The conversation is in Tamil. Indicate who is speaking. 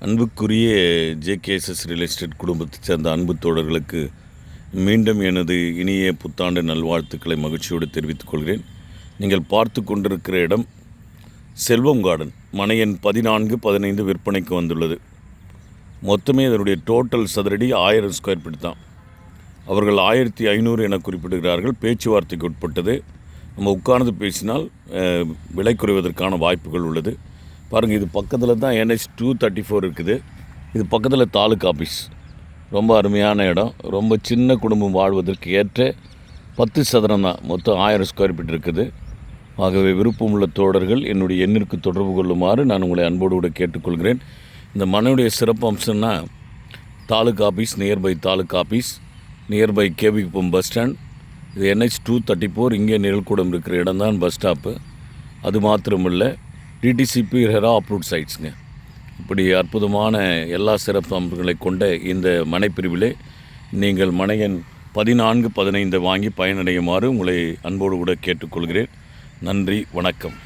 Speaker 1: அன்புக்குரிய ஜேகேஎஸ்எஸ் ரியல் எஸ்டேட் குடும்பத்தைச் சேர்ந்த அன்பு தோழர்களுக்கு மீண்டும் எனது இனிய புத்தாண்டு நல்வாழ்த்துக்களை மகிழ்ச்சியோடு தெரிவித்துக் கொள்கிறேன். நீங்கள் பார்த்து கொண்டிருக்கிற இடம் செல்வம் கார்டன், மனை எண் 14-15 விற்பனைக்கு வந்துள்ளது. மொத்தமே இதனுடைய டோட்டல் சதுரடி 1000 ஸ்கொயர் ஃபீட் தான். அவர்கள் 1500 என குறிப்பிடுகிறார்கள். பேச்சுவார்த்தைக்கு உட்பட்டது. நம்ம உட்கார்ந்து பேசினால் விலை குறைவதற்கான வாய்ப்புகள் உள்ளது. பாருங்கள், இது பக்கத்தில் தான் NH 234 இருக்குது. இது பக்கத்தில் தாலுக் ஆஃபீஸ். ரொம்ப அருமையான இடம். ரொம்ப சின்ன குடும்பம் வாழ்வதற்கு ஏற்ற 10 சதுரம் தான். மொத்தம் 1000 ஸ்கொயர் ஃபீட் இருக்குது. ஆகவே விருப்பமுள்ள தோழர்கள் என்னுடைய எண்ணிற்கு தொடர்பு கொள்ளுமாறு நான் உங்களை அன்போடு கூட கேட்டுக்கொள்கிறேன். இந்த மனையுடைய சிறப்பு அம்சம்னா taluk office, nearby taluk office, nearby KV Kuppam bus stand. இது NH 234. இங்கே நிழல்கூடம் இருக்கிற இடம் தான் பஸ் ஸ்டாப்பு. அது மாத்திரமில்லை, டிடிசிபி ஹெரா அப்ரூவ்ட் சைட்ஸுங்க. இப்படி அற்புதமான எல்லா சிறப்பு அம்சங்களை கொண்ட இந்த மனைப்பிரிவிலே நீங்கள் மனை எண் 14-15 வாங்கி பயனடையுமாறு உங்களை அன்போடு கூட கேட்டுக்கொள்கிறேன். நன்றி, வணக்கம்.